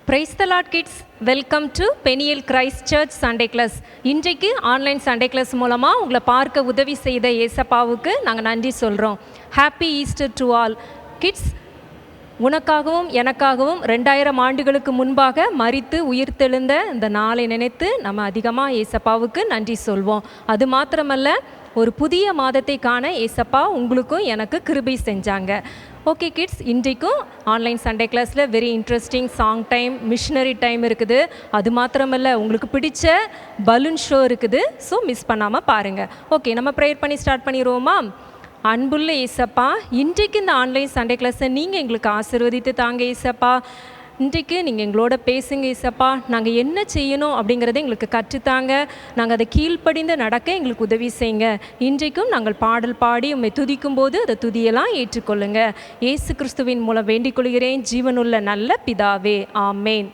Price the lord kids, welcome to Peniel Christ church Sunday class. இன்றைக்கு online Sunday class மூலமாக உங்களை பார்க்க உதவி செய்த ஏசப்பாவுக்கு நாங்கள் நன்றி சொல்கிறோம். Happy Easter to all kids. உனக்காகவும் எனக்காகவும் 2000 ஆண்டுகளுக்கு முன்பாக மரித்து உயிர்த்தெழுந்த இந்த நாளை நினைத்து நம்ம அதிகமாக ஏசப்பாவுக்கு நன்றி சொல்வோம். அது மாத்திரமல்ல, ஒரு புதிய மாதத்தை காண ஏசப்பா உங்களுக்கும் எனக்கு கிருபை செஞ்சாங்க. ஓகே கிட்ஸ், இன்றைக்கும் ஆன்லைன் சண்டே கிளாஸில் very interesting song time, missionary time இருக்குது. அது மாத்திரமல்ல, உங்களுக்கு பிடிச்ச பலூன் ஷோ இருக்குது. ஸோ மிஸ் பண்ணாமல் பாருங்கள். ஓகே, நம்ம ப்ரேயர் பண்ணி ஸ்டார்ட் பண்ணிடுவோமா? அன்புள்ள ஏசப்பா, இன்றைக்கு இந்த ஆன்லைன் சண்டே கிளாஸை நீங்கள் எங்களுக்கு ஆசீர்வதித்து தாங்க ஏசப்பா. இன்றைக்கு நீங்கள் எங்களோட பேசுங்க ஏசப்பா. நாங்கள் என்ன செய்யணும் அப்படிங்கிறத எங்களுக்கு கற்றுத்தாங்க. நாங்கள் அதை கீழ்ப்படிந்து நடக்க எங்களுக்கு உதவி செய்யுங்க. இன்றைக்கும் நாங்கள் பாடல் பாடி உம்மை துதிக்கும் போது அதை துதியெல்லாம் ஏற்றுக்கொள்ளுங்க. இயேசு கிறிஸ்துவின் மூலம் வேண்டிக் கொள்கிறேன் ஜீவனுள்ள நல்ல பிதாவே, ஆமேன்.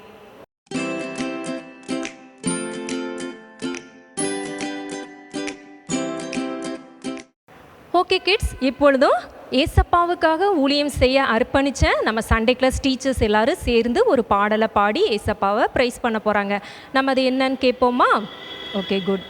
ஓகே கிட்ஸ், இப்பொழுதும் ஏசப்பாவுக்காக ஊழியம் செய்ய அர்ப்பணித்த நம்ம சண்டே கிளாஸ் டீச்சர்ஸ் எல்லாரும் சேர்ந்து ஒரு பாடலை பாடி ஏசப்பாவை ப்ரைஸ் பண்ண போகிறாங்க. நம்ம அது என்னன்னு கேட்போமா? Okay, good.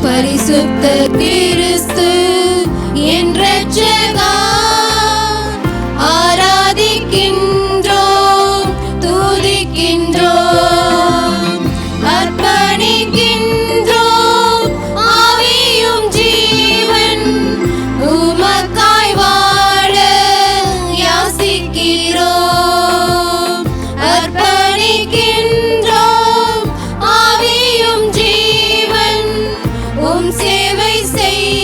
பரிசுத்த கிறிஸ்து என் இரட்சகா, ஆராதிக்கின்றோம், துதிக்கின்றோம், அர்ப்பணிக்கின்றோம், ஆவியும் ஜீவன் உமக்காய் வாழ யாசிக்கிறோம். அர்ப்பணிக்கின்றோம், ஆவியும் ஜீவன் சேவை செய்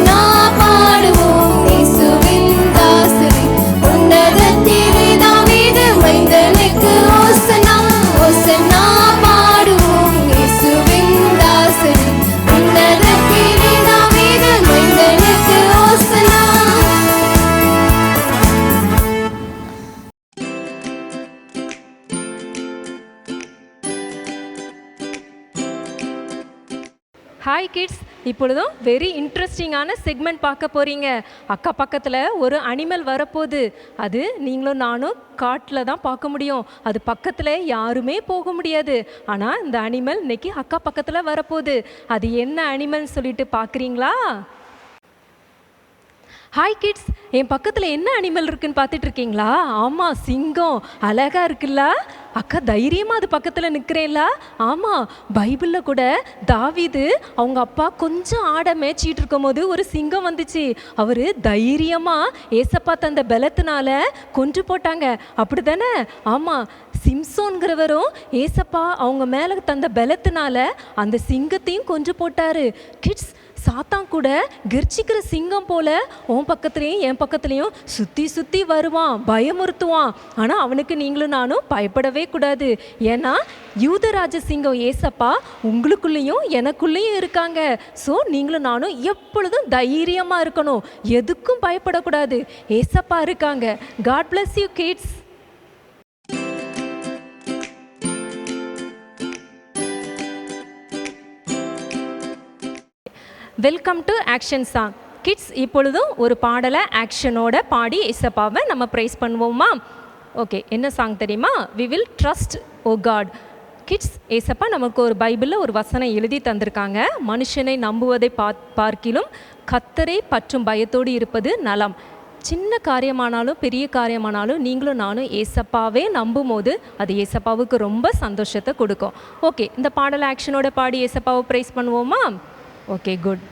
ஓசன்னா பாடுவோம் இயேசுவின் தாசரே உன்னதத்திலே தாவீது மைந்தனுக்கு ஓசன்னா ஓசன்னா பாடுவோம் இயேசுவின் தாசரே உன்னதத்திலே தாவீது மைந்தனுக்கு ஓசன்னா. ஹாய் கிட்ஸ், இப்பொழுதும் வெரி இன்ட்ரெஸ்டிங்கான செக்மெண்ட் பார்க்க போகிறீங்க. அக்கா பக்கத்தில் ஒரு அனிமல் வரப்போகுது. அது நீங்களும் நானும் காட்டில் தான் பார்க்க முடியும். அது பக்கத்தில் யாருமே போக முடியாது. ஆனால் இந்த அனிமல் இன்னைக்கு அக்கா பக்கத்தில் வரப்போகுது. அது என்ன அனிமல்னு சொல்லிட்டு பார்க்குறீங்களா? ஹாய் கிட்ஸ், என் பக்கத்தில் என்ன அனிமல் இருக்குன்னு பார்த்துட்டு இருக்கீங்களா? ஆமாம், சிங்கம். அழகாக இருக்குல்ல? அக்கா தைரியமாக அது பக்கத்தில் நிற்கிறேன்ல? ஆமாம், பைபிளில் கூட தாவீது அவங்க அப்பா கொஞ்சம் ஆடை மேய்ச்சிட்டு இருக்கும் போது ஒரு சிங்கம் வந்துச்சு. அவர் தைரியமாக ஏசப்பா தந்த பலத்தினால கொன்று போட்டாங்க. அப்படி தானே? ஆமாம், சிம்சோன்கிறவரும் ஏசப்பா அவங்க மேலே தந்த பலத்தினால அந்த சிங்கத்தையும் கொன்று போட்டார். கிட்ஸ், சாத்தான் கூட கர்ச்சிக்கிற சிங்கம் போல உன் பக்கத்துலேயும் என் பக்கத்துலேயும் சுற்றி சுற்றி வருவான், பயமுறுத்துவான். ஆனால் அவனுக்கு நீங்களும் நானும் பயப்படவே கூடாது. ஏன்னா யூதராஜ சிங்கம் ஏசப்பா உங்களுக்குள்ளேயும் எனக்குள்ளேயும் இருக்காங்க. ஸோ நீங்களும் நானும் எப்பொழுதும் தைரியமாக இருக்கணும், எதுக்கும் பயப்படக்கூடாது. ஏசப்பா இருக்காங்க. God bless you kids. Welcome to action song. Kids, இப்பொழுதும் ஒரு பாடலை ஆக்ஷனோட பாடி ஏசப்பாவை நம்ம ப்ரைஸ் பண்ணுவோமா? ஓகே, என்ன சாங் தெரியுமா? We will trust o God. Kids, ஏசப்பா நமக்கு ஒரு பைபிளில் ஒரு வசனம் எழுதி தந்திருக்காங்க. மனுஷனை நம்புவதை பார்க்கிலும் கர்த்தரை பற்றும் பயத்தோடு இருப்பது நலம். சின்ன காரியமானாலும் பெரிய காரியமானாலும் நீங்களும் நானும் ஏசப்பாவே நம்பும் போது அது ஏசப்பாவுக்கு ரொம்ப சந்தோஷத்தை கொடுக்கும். ஓகே, இந்த பாடலை ஆக்ஷனோட பாடி ஏசப்பாவை ப்ரைஸ் பண்ணுவோமா? Okay, good.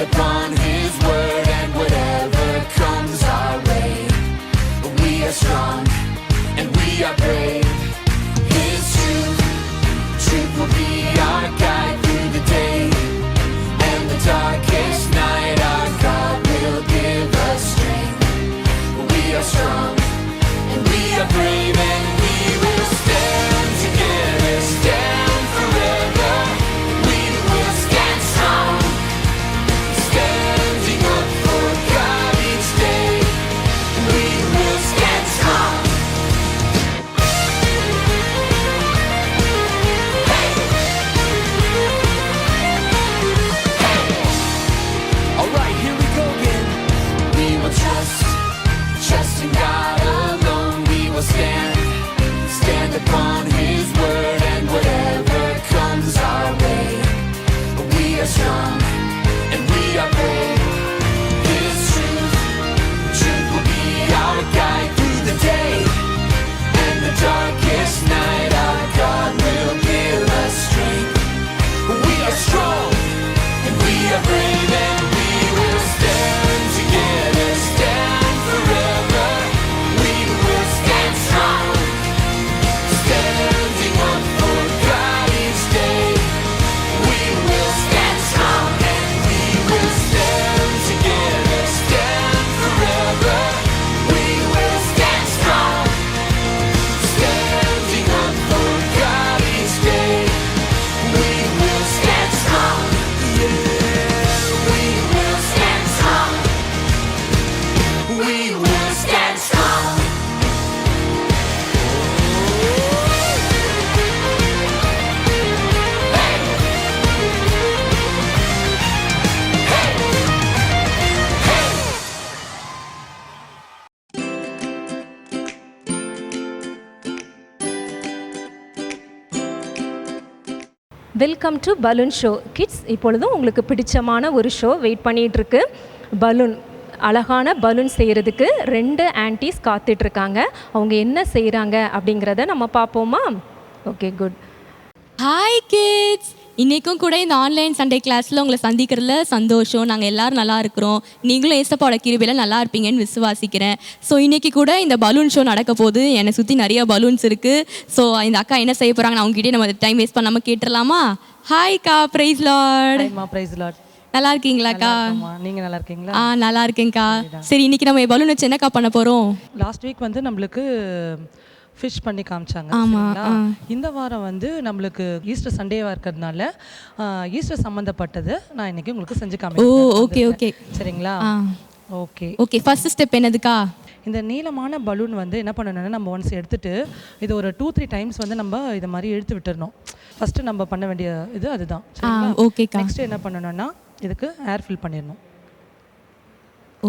Upon His word, and whatever comes our way, we are strong and we are brave. His truth will be our guide through the day and the darkest night. Our God will give us strength. We are strong and we are brave, and we will stand together, stand forever. We will stand strong, standing up for God each day. We will stand strong. Hey! Hey! All right, here we go again. We will trust in God alone. We will stand upon His word, and whatever comes our way, we are strong and we are brave. His truth will be our guide through the day and the darkest night. Our God will give us strength. We are strong and we are brave, and we will stand together, stand forever. We will stand strong, standing up for God each day. We will stand strong and we will stand together, stand forever. We will stand strong, standing up for God each day. We will stand strong, yeah. We will stand strong. We will stand strong. Welcome to balloon show. Kids, இப்பொழுதும் உங்களுக்கு பிடிச்சமான ஒரு show wait பண்ணிகிட்ருக்கு. Balloon. அழகான balloon செய்கிறதுக்கு 2 aunties காத்துட்ருக்காங்க. அவங்க என்ன செய்கிறாங்க அப்படிங்கிறத நம்ம பார்ப்போமா? Okay, good. ஹாய் கிட்ஸ், இன்றைக்கும் கூட இந்த ஆன்லைன் சண்டே கிளாஸில் உங்களை சந்திக்கிறதுல சந்தோஷம். நாங்கள் எல்லோரும் நல்லா இருக்கிறோம். நீங்களும் ஏசப்பாவோட கிருபையில் நல்லா இருப்பீங்கன்னு விசுவாசிக்கிறேன். ஸோ இன்றைக்கி கூட இந்த பலூன் ஷோ நடக்க போகுது. என்னை சுற்றி நிறைய பலூன்ஸ் இருக்குது. ஸோ இந்த அக்கா என்ன செய்ய போகிறாங்க, நான் அவங்ககிட்டே நம்ம டைம் வேஸ்ட் பண்ணாமல் கேட்டுடலாமா? ஹாய்க்கா, ப்ரைஸ் லார்ட். Praise Lord. நல்லா இருக்கீங்களாக்கா? நீங்க நல்லா இருக்கீங்களா? நல்லா இருக்கேங்க்கா. சரி, இன்னைக்கு நம்ம பலூன் வச்சு என்னக்கா பண்ண போகிறோம்? லாஸ்ட் வீக் வந்து நம்மளுக்கு ஃபிஷ் பண்ணி காமிச்சாங்க. இந்த வாரம் வந்து நம்மளுக்கு ஈஸ்டர் சண்டேவாக இருக்கிறதுனால ஈஸ்டர் சம்மந்தப்பட்டது நான் இன்னைக்கு உங்களுக்கு செஞ்சு காமிக்கிறேன். ஓகே ஓகே, சரிங்களா? Okay okay. ஃபர்ஸ்ட் ஸ்டெப் என்னதுக்கா? இந்த நீளமான பலூன் வந்து என்ன பண்ணணும்னா, நம்ம ஒன்ஸ் எடுத்துட்டு இது ஒரு 2-3 டைம்ஸ் வந்து நம்ம இதை மாதிரி இழுத்து விட்டுறணும். ஃபஸ்ட்டு நம்ம பண்ண வேண்டிய இது அதுதான். ஓகேக்கா. நெக்ஸ்ட் என்ன பண்ணணும்னா, இதுக்கு ஏர் ஃபில் பண்ணிடணும்.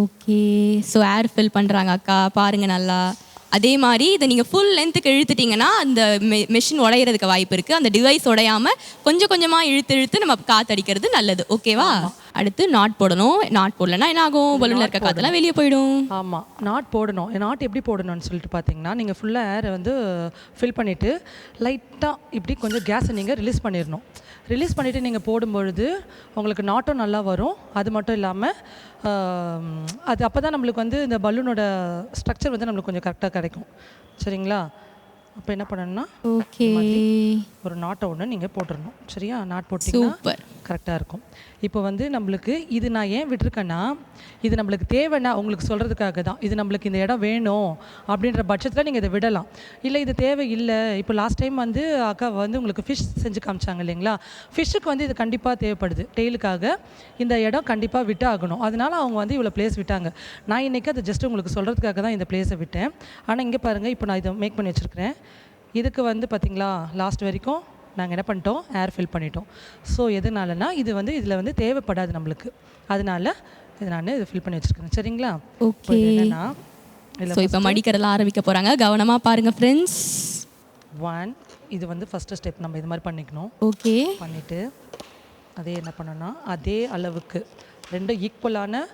ஓகே, ஸோ ஏர் ஃபில் பண்ணுறாங்க அக்கா, பாருங்கள் நல்லா. அதே மாதிரி இதை நீங்கள் ஃபுல் லென்த்துக்கு இழுத்துட்டிங்கன்னா அந்த மெஷின் உடையிறதுக்கு வாய்ப்பு இருக்குது. அந்த டிவைஸ் உடையாமல் கொஞ்சம் கொஞ்சமாக இழுத்து நம்ம காற்றடிக்கிறது நல்லது. ஓகேவா? அடுத்து நாட் போடணும். நாட் போடலன்னா என்ன ஆகும்? பலூனில் இருக்க காற்றெல்லாம் வெளியே போயிடும். ஆமாம், நாட் போடணும். நாட் எப்படி போடணும்னு சொல்லிட்டு பார்த்தீங்கன்னா, நீங்கள் ஃபுல்லாக ஏரை வந்து ஃபில் பண்ணிவிட்டு லைட்டாக இப்படி கொஞ்சம் கேஸை நீங்கள் ரிலீஸ் பண்ணிடணும். ரிலீஸ் பண்ணிவிட்டு நீங்கள் போடும்பொழுது உங்களுக்கு நாட்டும் நல்லா வரும். அது மட்டும் இல்லாமல் அது அப்போ தான் நம்மளுக்கு வந்து இந்த பலூனோட ஸ்ட்ரக்சர் வந்து நம்மளுக்கு கொஞ்சம் கரெக்டாக கிடைக்கும். சரிங்களா? அப்போ என்ன பண்ணணும்னா, ஓகே, ஒரு நாட்டை ஒன்று நீங்கள் போட்டுடணும். சரியா? நாட் போட்டிங்கன்னா கரெக்டாக இருக்கும். இப்போ வந்து நம்மளுக்கு இது நான் ஏன் விட்டுருக்கேன்னா, இது நம்மளுக்கு தேவைன்னா உங்களுக்கு சொல்கிறதுக்காக தான். இது நம்மளுக்கு இந்த இடம் வேணும் அப்படின்ற பட்சத்தில் நீங்கள் இதை விடலாம். இல்லை இது தேவை இல்லை. இப்போ லாஸ்ட் டைம் வந்து அக்கா வந்து உங்களுக்கு ஃபிஷ் செஞ்சு காமிச்சாங்க இல்லைங்களா? ஃபிஷ்ஷுக்கு வந்து இது கண்டிப்பாக தேவைப்படுது. டெய்லுக்காக இந்த இடம் கண்டிப்பாக விட்டு ஆகணும். அதனால அவங்க வந்து இவ்வளோ பிளேஸ் விட்டாங்க. நான் இன்றைக்கி அதை ஜஸ்ட் உங்களுக்கு சொல்கிறதுக்காக தான் இந்த பிளேஸை விட்டேன். ஆனால் இங்கே பாருங்கள், இப்போ நான் இதை மேக் பண்ணி வச்சுருக்கிறேன். இதுக்கு வந்து பார்த்திங்களா, லாஸ்ட் வரைக்கும் நாங்கள் என்ன பண்ணிட்டோம், ஏர் ஃபில் பண்ணிட்டோம். ஸோ எதனாலனா, இது வந்து இதில் வந்து தேவைப்படாது நம்மளுக்கு. அதனால இது நான் இதை ஃபில் பண்ணி வச்சுருக்கேன். சரிங்களா? ஓகே. என்னன்னா, ஸோ இப்போ மடிக்கிறதெல்லாம் ஆரம்பிக்க போகிறாங்க. கவனமாக பாருங்கள் ஃப்ரெண்ட்ஸ். 1 இது வந்து ஃபஸ்ட்டு ஸ்டெப் நம்ம இது மாதிரி பண்ணிக்கணும். ஓகே. பண்ணிவிட்டு அதே என்ன பண்ணணும்னா, அதே அளவுக்கு 2 ஈக்குவலான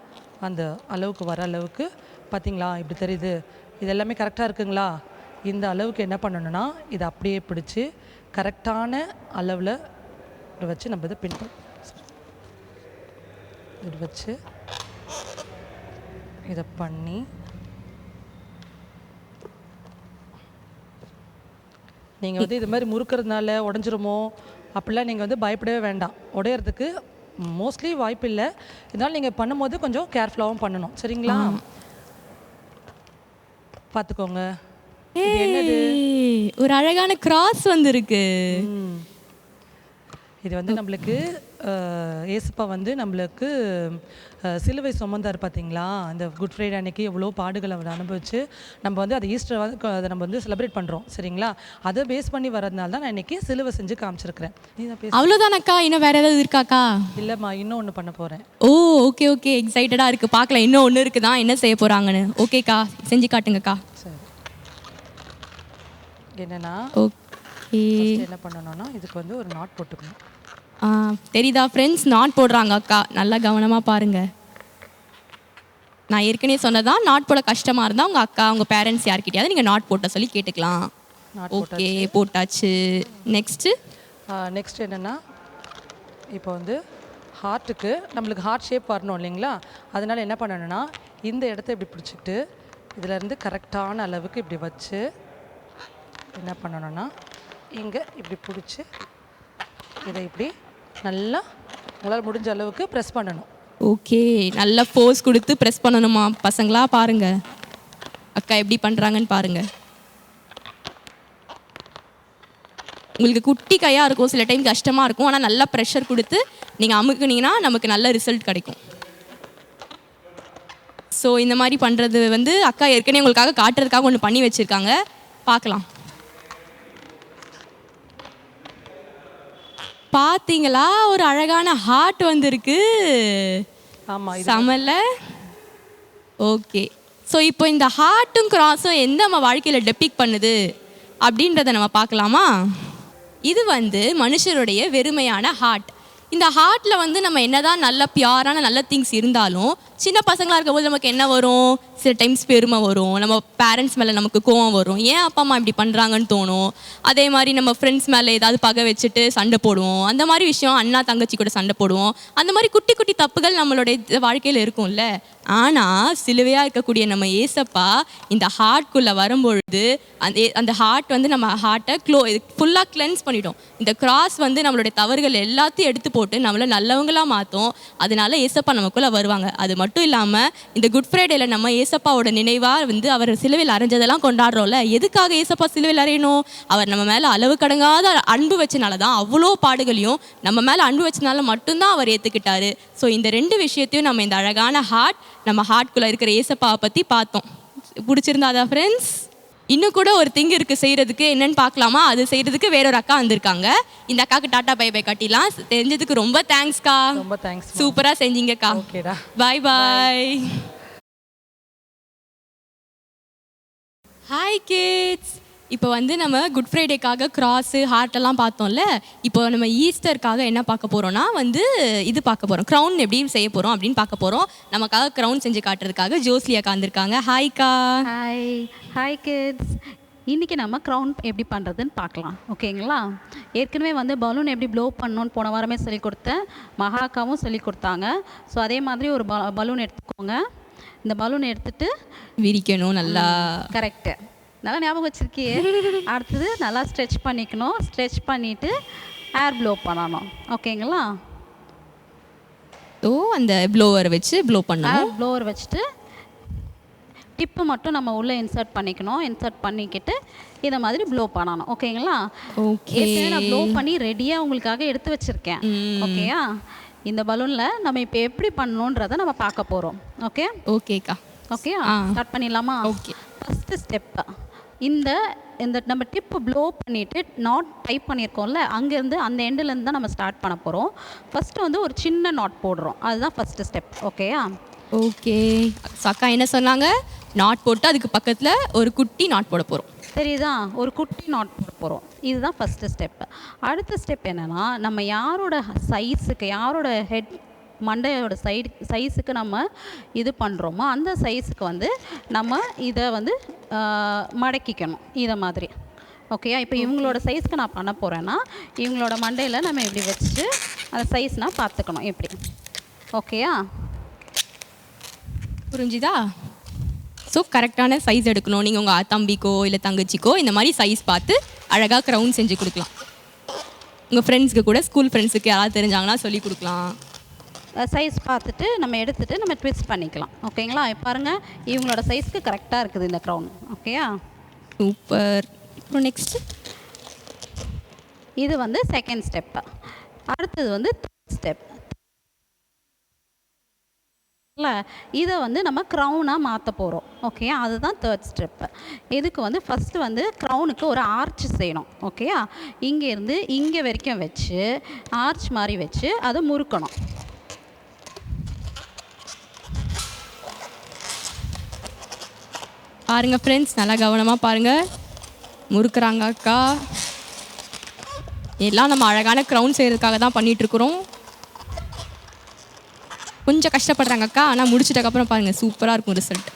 அந்த அளவுக்கு வர அளவுக்கு பார்த்திங்களா, இப்படி தெரியுது. இது எல்லாமே கரெக்டாக இருக்குங்களா? இந்த அளவுக்கு என்ன பண்ணணும்னா, இதை அப்படியே பிடிச்சி கரெக்டான அளவில் வச்சு நம்ம இதை பின் இப்படி வச்சு இதை பண்ணி நீங்கள் வந்து இது மாதிரி முறுக்கிறதுனால உடஞ்சிருமோ அப்படிலாம் நீங்கள் வந்து பயப்படவே வேண்டாம். உடையிறதுக்கு மோஸ்ட்லி வாய்ப்பு இல்லை. இதனால் நீங்கள் பண்ணும்போது கொஞ்சம் கேர்ஃபுல்லாகவும் பண்ணணும். சரிங்களா? பார்த்துக்கோங்க. ஒரு அழகான கிராஸ் வந்திருக்கு. இது வந்து நம்மளுக்கு ஏசப்பா வந்து நம்மளுக்கு சிலுவை சுமந்தார் பார்த்தீங்களா? அந்த குட் ஃப்ரைடே அன்னைக்கு எவ்வளோ பாடுகளை அவர் அனுபவிச்சு நம்ம வந்து அதை ஈஸ்டர் வந்து அதை நம்ம வந்து செலிப்ரேட் பண்ணுறோம். சரிங்களா? அதை பேஸ் பண்ணி வரதுனால தான் நான் இன்றைக்கி சிலுவை செஞ்சு காமிச்சிருக்கிறேன். அவ்வளோதானக்கா? இன்னும் வேறு ஏதாவது இருக்காக்கா? இல்லைம்மா, இன்னும் ஒன்று பண்ண போகிறேன். ஓ, ஓகே ஓகே, எக்ஸைட்டடாக இருக்குது. பார்க்கலாம் இன்னும் ஒன்று இருக்குதான், என்ன செய்ய போகிறாங்கன்னு. ஓகேக்கா, செஞ்சு காட்டுங்கக்கா. சரி, என்னென்னா என்ன பண்ணணும்னா, இதுக்கு வந்து ஒரு நாட் போட்டுக்கணும். தெரியுதா ஃப்ரெண்ட்ஸ்? நாட் போடுறாங்க அக்கா, நல்லா கவனமாக பாருங்கள். நான் ஏற்கனவே சொன்னதான், நாட் போட கஷ்டமாக இருந்தால் உங்கள் அக்கா உங்கள் பேரண்ட்ஸ் யார்கிட்டயாவது நீங்கள் நாட் போட்ட சொல்லி கேட்டுக்கலாம். ஓகே, போட்டாச்சு. நெக்ஸ்ட் என்னென்னா, இப்போ வந்து ஹார்ட்டுக்கு நம்மளுக்கு ஹார்ட் ஷேப் வரணும் இல்லைங்களா? அதனால் என்ன பண்ணணும்னா, இந்த இடத்த இப்படி பிடிச்சிக்கிட்டு இதிலேருந்து கரெக்டான அளவுக்கு இப்படி வச்சு என்ன பண்ணணும்னா, இங்கே இப்படி பிடிச்சி இதை இப்படி நல்லா உங்களால் முடிஞ்ச அளவுக்கு ப்ரெஸ் பண்ணணும். ஓகே, நல்லா ஃபோர்ஸ் கொடுத்து ப்ரெஸ் பண்ணணுமா பசங்களா? பாருங்க அக்கா எப்படி பண்ணுறாங்கன்னு பாருங்க. உங்களுக்கு குட்டி கையாக இருக்கும், சில டைம் கஷ்டமாக இருக்கும். ஆனால் நல்லா ப்ரெஷர் கொடுத்து நீங்கள் அமுக்குனீங்கன்னா நமக்கு நல்ல ரிசல்ட் கிடைக்கும். ஸோ இந்த மாதிரி பண்ணுறது வந்து அக்கா ஏற்கனவே உங்களுக்காக காட்டுறதுக்காக ஒன்று பண்ணி வச்சுருக்காங்க, பார்க்கலாம். பார்த்தீங்களா, ஒரு அழகான ஹார்ட் வந்திருக்கு. ஆமாம், சமல்ல. ஓகே, ஸோ இப்போ இந்த ஹார்ட்டும் கிராஸும் எந்த நம்ம வாழ்க்கையில் டெபிக் பண்ணுது அப்படின்றத நம்ம பார்க்கலாமா? இது வந்து மனுஷருடைய வெறுமையான ஹார்ட். இந்த ஹார்ட்டில் வந்து நம்ம என்னதான் நல்ல பியூரான நல்ல திங்ஸ் இருந்தாலும் சின்ன பசங்களாக இருக்கும்போது நமக்கு என்ன வரும், சில டைம்ஸ் பெருமை வரும், நம்ம பேரண்ட்ஸ் மேலே நமக்கு கோவம் வரும், ஏன் அப்பா அம்மா இப்படி பண்ணுறாங்கன்னு தோணும். அதே மாதிரி நம்ம ஃப்ரெண்ட்ஸ் மேலே ஏதாவது பகை வச்சுட்டு சண்டை போடுவோம். அந்த மாதிரி விஷயம் அண்ணா தங்கச்சி கூட சண்டை போடுவோம். அந்த மாதிரி குட்டி குட்டி தப்புகள் நம்மளுடைய வாழ்க்கையில் இருக்கும்ல. ஆனால் சிலுவையாக இருக்கக்கூடிய நம்ம ஏசப்பா இந்த ஹார்ட்குள்ளே வரும்பொழுது அந்த ஹார்ட் வந்து நம்ம ஹார்ட்டை ஃபுல்லாக கிளென்ஸ் பண்ணிட்டோம். இந்த கிராஸ் வந்து நம்மளுடைய தவறுகள் எல்லாத்தையும் எடுத்து போட்டு நம்மளை நல்லவங்களாக மாற்றும். அதனால ஏசப்பா நமக்குள்ளே வருவாங்க. அது மட்டும் இல்லாமல் இந்த குட் ஃப்ரைடேல நம்ம ஏசப்பாவோட நினைவாக வந்து அவர் சிலுவையில் அரைஞ்சதெல்லாம் கொண்டாடுறோம்ல. எதுக்காக ஏசப்பா சிலுவையில் அறையணும்? அவர் நம்ம மேலே அளவு கடங்காத அன்பு வச்சனால தான், அவ்வளோ பாடுகளையும் நம்ம மேலே அன்பு வச்சனால மட்டும்தான் அவர் ஏற்றுக்கிட்டாரு. ஸோ இந்த 2 விஷயத்தையும் நம்ம இந்த அழகான நம்ம ஹார்ட்குள்ளே இருக்கிற ஏசப்பாவை பற்றி பார்த்தோம். பிடிச்சிருந்தாதா ஃப்ரெண்ட்ஸ்? இன்னும் கூட ஒரு திங் இருக்குது செய்கிறதுக்கு. என்னன்னு பார்க்கலாமா? அது செய்கிறதுக்கு வேறொரு அக்கா வந்திருக்காங்க. இந்த அக்காவுக்கு டாட்டா பை பை காட்டிலாம். தெரிஞ்சதுக்கு ரொம்ப தேங்க்ஸ்க்கா. ரொம்ப தேங்க்ஸ். சூப்பராக செஞ்சீங்கக்கா. ஓகேடா. Bye bye. Hi kids. இப்போ வந்து நம்ம குட் ஃப்ரைடேக்காக கிராஸு ஹார்ட்டெல்லாம் பார்த்தோம்ல. இப்போ நம்ம ஈஸ்டருக்காக என்ன பார்க்க போகிறோன்னா வந்து இது பார்க்க போகிறோம். க்ரௌன் எப்படி செய்ய போகிறோம் அப்படின்னு பார்க்க போகிறோம். நமக்காக க்ரௌன் செஞ்சு காட்டுறதுக்காக ஜோஸ்லியா காந்திருக்காங்க. ஹாய்க்கா. Hi kids. இன்றைக்கி நம்ம க்ரௌன் எப்படி பண்ணுறதுன்னு பார்க்கலாம். ஓகேங்களா? ஏற்கனவே வந்து பலூன் எப்படி ப்ளோ பண்ணணுன்னு போன வாரமே சொல்லி கொடுத்தேன். மகாக்காவும் சொல்லி கொடுத்தாங்க. ஸோ அதே மாதிரி ஒரு பலூன் எடுத்துக்கோங்க. இந்த பலூன் எடுத்துகிட்டு விரிக்கணும் நல்லா. கரெக்டு, நல்லா ஞாபகம் வச்சுருக்கியே. அடுத்தது நல்லா ஸ்ட்ரெச் பண்ணிக்கணும். ஸ்ட்ரெச் பண்ணிவிட்டு ஏர் ப்ளோ பண்ணணும். ஓகேங்களா? ஸோ அந்த ப்ளோவரை வச்சு ப்ளோ பண்ணணும். ஏர் ப்ளோவர் வச்சுட்டு டிப்பு மட்டும் நம்ம உள்ளே இன்சர்ட் பண்ணிக்கணும். இன்சர்ட் பண்ணிக்கிட்டு இதை மாதிரி ப்ளோ பண்ணணும். ஓகேங்களா? ஓகே. நான் ப்ளோ பண்ணி ரெடியாக உங்களுக்காக எடுத்து வச்சுருக்கேன். ஓகேயா? இந்த பலூனில் நம்ம இப்போ எப்படி பண்ணணுன்றதை நம்ம பார்க்க போகிறோம். ஓகே ஓகேக்கா. ஓகே, ஸ்டார்ட் பண்ணிடலாமா? ஓகே. ஃபஸ்ட்டு ஸ்டெப்பு இந்த நம்ம டிப்பு ப்ளோ பண்ணிவிட்டு நாட் டைப் பண்ணியிருக்கோம்ல, அங்கேருந்து அந்த எண்டுலேருந்து தான் நம்ம ஸ்டார்ட் பண்ண போகிறோம். ஃபஸ்ட்டு வந்து ஒரு சின்ன நாட் போடுறோம். அதுதான் ஃபஸ்ட்டு ஸ்டெப். ஓகேயா? ஓகே. அக்கா என்ன சொன்னாங்க? நாட் போட்டு அதுக்கு பக்கத்தில் ஒரு குட்டி நாட் போட போகிறோம். தெரியுதா? ஒரு குட்டி நாட் போட போகிறோம். இதுதான் ஃபஸ்ட்டு ஸ்டெப்பு. அடுத்த ஸ்டெப் என்னென்னா, நம்ம யாரோட சைஸுக்கு, யாரோட ஹெட் மண்டையோட சைஸுக்கு நம்ம இது பண்ணுறோமோ அந்த சைஸுக்கு வந்து நம்ம இதை வந்து மடக்கிக்கணும் இதை மாதிரி. ஓகேயா? இப்போ இவங்களோட சைஸ்க்கு நான் பண்ண போகிறேன்னா இவங்களோட மண்டையில் நம்ம இப்படி வச்சுட்டு அந்த சைஸ் நான் பார்த்துக்கணும் எப்படி. ஓகேயா? புரிஞ்சுதா? ஸோ கரெக்டான சைஸ் எடுக்கணும். நீங்கள் உங்கள் தம்பிக்கோ இல்லை தங்கச்சிக்கோ இந்த மாதிரி சைஸ் பார்த்து அழகாக க்ரௌன் செஞ்சு கொடுக்கலாம். உங்கள் ஃப்ரெண்ட்ஸுக்கு கூட, ஸ்கூல் ஃப்ரெண்ட்ஸுக்கு யாராவது தெரிஞ்சாங்கன்னா சொல்லி கொடுக்கலாம். சைஸ் பார்த்துட்டு நம்ம எடுத்துகிட்டு நம்ம ட்விஸ்ட் பண்ணிக்கலாம். ஓகேங்களா? பாருங்கள், இவங்களோட சைஸ்க்கு கரெக்டாக இருக்குது இந்த க்ரௌன். ஓகேயா? சூப்பர். அப்புறம் நெக்ஸ்ட்டு இது வந்து செகண்ட் ஸ்டெப்பு. அடுத்தது வந்து தேர்ட் ஸ்டெப். இல்லை, இதை வந்து நம்ம க்ரௌனாக மாற்ற போகிறோம். ஓகேயா? அதுதான் தேர்ட் ஸ்டெப்பு. இதுக்கு வந்து ஃபஸ்ட்டு வந்து க்ரௌனுக்கு ஒரு ஆர்ச் செய்யணும். ஓகேயா? இங்கேருந்து இங்கே வரைக்கும் வச்சு ஆர்ச் மாதிரி வச்சு அதை முறுக்கணும். பாருங்கள் ஃப்ரெண்ட்ஸ், நல்லா கவனமாக பாருங்கள். முறுக்குறாங்க அக்கா. எல்லாம் நம்ம அழகான க்ரௌன் செய்கிறதுக்காக தான் பண்ணிகிட்ருக்குறோம். கொஞ்சம் கஷ்டப்படுறாங்க அக்கா, ஆனால் முடிச்சிட்டக்கப்புறம் பாருங்கள் சூப்பராக இருக்கும் ரிசல்ட்.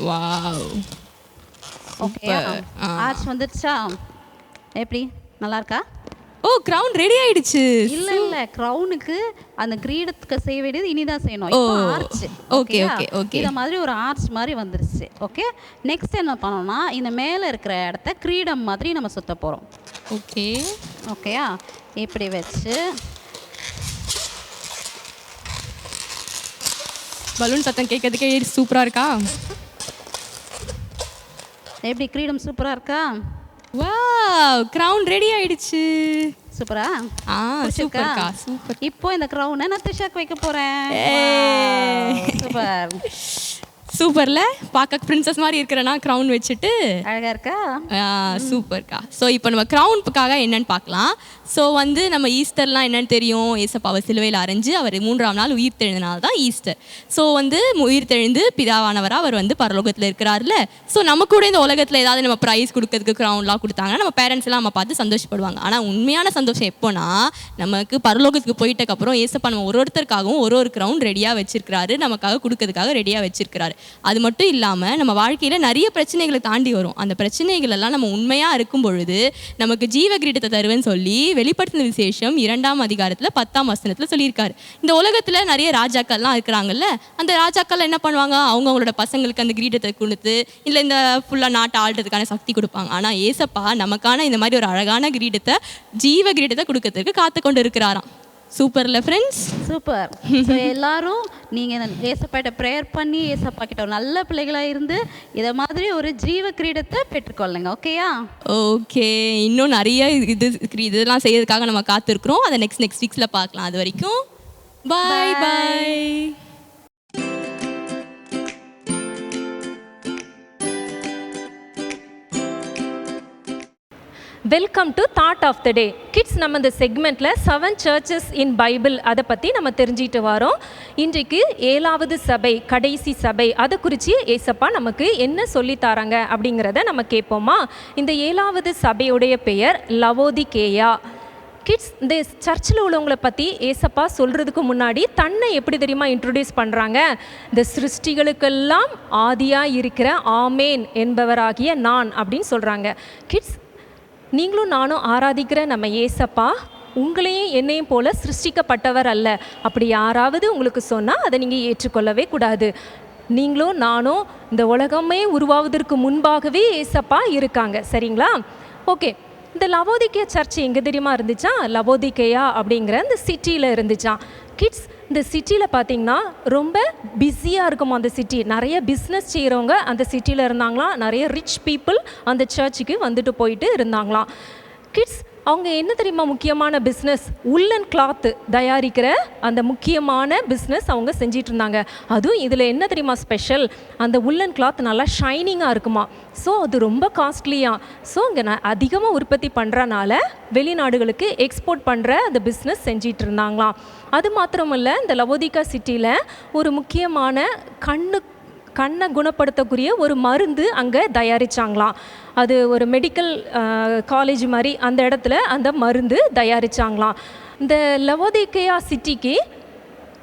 வாவ். ஓகே, ஆர்ச் வந்துடுச்சா? எப்படி, நல்லா இருக்கா? ஓ, க்ரௌன் ரெடி ஆயிடுச்சு. இல்லை இல்லை, க்ரௌனுக்கு அந்த கிரீடத்துக்கு செய்ய வேண்டியது இனிதான் செய்யணும். ஆர்ச். Okay okay okay. இந்த மாதிரி ஒரு ஆர்ச் மாதிரி வந்துருச்சு. ஓகே, நெக்ஸ்ட் என்ன பண்ணோம்னா இந்த மேலே இருக்கிற இடத்த கிரீடம் மாதிரி நம்ம சுற்ற போகிறோம். ஓகே ஓகேயா? இப்படி வச்சு பலூன் சத்தம் கேட்கறதுக்கே சூப்பராக இருக்கா? எப்படி, கிரீடம் சூப்பராக இருக்கா? வாவ், க்ரௌன் ரெடி ஆயிடுச்சு. சூப்பரா? சூப்பர்க்கா, சூப்பர். இப்போ இந்த க்ரௌனை நான் த்ரிஷாக்கு வைக்க போகிறேன். சூப்பர். சூப்பரில் பார்க்க பிரின்சஸ் மாதிரி இருக்கிறனா க்ரௌன் வச்சுட்டு அழகா இருக்கா? சூப்பர்க்கா. ஸோ இப்போ நம்ம க்ரௌனுக்காக என்னன்னு பார்க்கலாம். ஸோ வந்து நம்ம ஈஸ்டர்லாம் என்னன்னு தெரியும், ஏசப்பாவை சிலுவையில் அரைஞ்சு அவர் 3ஆம் நாள் உயிர் தெழுந்தனால தான் ஈஸ்டர். ஸோ வந்து உயிர் தெழுந்து பிதாவானவராக அவர் வந்து பரலோகத்தில் இருக்கிறார்ல. ஸோ நம்ம கூட இந்த உலகத்தில் ஏதாவது நம்ம ப்ரைஸ் கொடுக்கறதுக்கு க்ரௌன்லாம் கொடுத்தாங்கன்னா நம்ம பேரண்ட்ஸ் எல்லாம் நம்ம பார்த்து சந்தோஷப்படுவாங்க. ஆனால் உண்மையான சந்தோஷம் எப்போனா நமக்கு பரலோகத்துக்கு போயிட்டக்கப்புறம் ஏசப்பா நம்ம ஒருத்தருக்காகவும் ஒரு க்ரௌன் ரெடியாக வச்சிருக்கிறாரு, நமக்காக கொடுக்கறதுக்காக ரெடியாக வச்சிருக்கிறாரு. அது மட்டும் இல்லாமல் நம்ம வாழ்க்கையில் நிறைய பிரச்சனைகளை தாண்டி வரும். அந்த பிரச்சனைகள் எல்லாம் நம்ம உண்மையாக இருக்கும் பொழுது நமக்கு ஜீவ கிரீடத்தை தருவேன்னு சொல்லி வெளிப்படுத்தின விசேஷம் 2ஆம் அதிகாரத்தில் 10ஆம் வசனத்தில் சொல்லியிருக்காரு. இந்த உலகத்தில் நிறைய ராஜாக்கள்லாம் இருக்கிறாங்கல்ல, அந்த ராஜாக்கள் என்ன பண்ணுவாங்க, அவங்களோட பசங்களுக்கு அந்த கிரீடத்தை கொடுத்து இல்லை இந்த ஃபுல்லாக நாட்டை ஆள்றதுக்கான சக்தி கொடுப்பாங்க. ஆனால் ஏசப்பா நமக்கான இந்த மாதிரி ஒரு அழகான கிரீடத்தை, ஜீவ கிரீடத்தை கொடுக்கறதுக்கு காத்து கொண்டு இருக்கிறாராம். சூப்பர்ல ஃப்ரெண்ட்ஸ், சூப்பர். ஸோ எல்லாரும் நீங்கள் ஏசப்பாட்ட ப்ரேயர் பண்ணி ஏசப்பா கிட்ட ஒரு நல்ல பிள்ளைகளாக இருந்து இதை மாதிரி ஒரு ஜீவ கிரீடத்தை பெற்றுக்கொள்ளுங்க. ஓகேயா? ஓகே. இன்னும் நிறைய இதெல்லாம் செய்யறதுக்காக நம்ம காத்திருக்கிறோம். அதை நெக்ஸ்ட் வீக்ஸில் பார்க்கலாம். அது வரைக்கும் bye bye. Welcome to thought of the day. Kids, நம்ம இந்த செக்மெண்ட்டில் 7 சர்ச்சஸ் இன் பைபிள் அதை பற்றி நம்ம தெரிஞ்சிட்டு வரோம். இன்றைக்கு 7வது சபை, கடைசி சபை, அதை குறித்து ஏசப்பா நமக்கு என்ன சொல்லித்தாராங்க அப்படிங்கிறத நம்ம கேட்போமா? இந்த 7வது சபையுடைய பெயர் லவோதிகேயா. கிட்ஸ், இந்த சர்ச்சில் உள்ளவங்களை பற்றி ஏசப்பா சொல்கிறதுக்கு முன்னாடி தன்னை எப்படி தெரியுமா இன்ட்ரடியூஸ் பண்ணுறாங்க? இந்த சிருஷ்டிகளுக்கெல்லாம் ஆதியாக இருக்கிற ஆமேன் என்பவராகிய நான் அப்படின்னு சொல்கிறாங்க. கிட்ஸ், நீங்களும் நானும் ஆராதிக்கிற நம்ம ஏசப்பா உங்களையும் என்னையும் போல சிருஷ்டிக்கப்பட்டவர் அல்ல. அப்படி யாராவது உங்களுக்கு சொன்னால் அதை நீங்கள் ஏற்றுக்கொள்ளவே கூடாது. நீங்களும் நானும் இந்த உலகமே உருவாவதற்கு முன்பாகவே ஏசப்பா இருக்காங்க. சரிங்களா? ஓகே. இந்த லவோதிகேயா சர்ச் எங்கே தெரியுமா இருந்துச்சா? லவோதிகேயா அப்படிங்கிற இந்த சிட்டியில் இருந்துச்சான். கிட்ஸ், இந்த சிட்டியில் பார்த்தீங்கன்னா ரொம்ப பிஸியாக இருக்குமா அந்த சிட்டி. நிறைய பிஸ்னஸ் செய்கிறவங்க அந்த சிட்டியில் இருந்தாங்களாம். நிறைய ரிச் பீப்புள் அந்த சர்ச்சுக்கு வந்துட்டு போயிட்டு இருந்தாங்களாம். கிட்ஸ், அவங்க என்ன தெரியுமா முக்கியமான பிஸ்னஸ்? உள்ளன் கிளாத்து தயாரிக்கிற அந்த முக்கியமான பிஸ்னஸ் அவங்க செஞ்சிட்டு இருந்தாங்க. அதுவும் இதில் என்ன தெரியுமா ஸ்பெஷல்? அந்த உள்ளன் கிளாத் நல்லா ஷைனிங்காக இருக்குமா. ஸோ அது ரொம்ப காஸ்ட்லியாக. ஸோ இங்கே அதிகமாக உற்பத்தி பண்ணுறனால வெளிநாடுகளுக்கு எக்ஸ்போர்ட் பண்ணுற அந்த பிஸ்னஸ் செஞ்சிட்டு இருந்தாங்களாம். அது மாத்திரமில்லை, இந்த லவோதிகா சிட்டியில் ஒரு முக்கியமான கண்ணை குணப்படுத்தக்கூடிய ஒரு மருந்து அங்கே தயாரித்தாங்களாம். அது ஒரு மெடிக்கல் காலேஜ் மாதிரி அந்த இடத்துல அந்த மருந்து தயாரித்தாங்களாம். இந்த லவோதிகேயா சிட்டிக்கு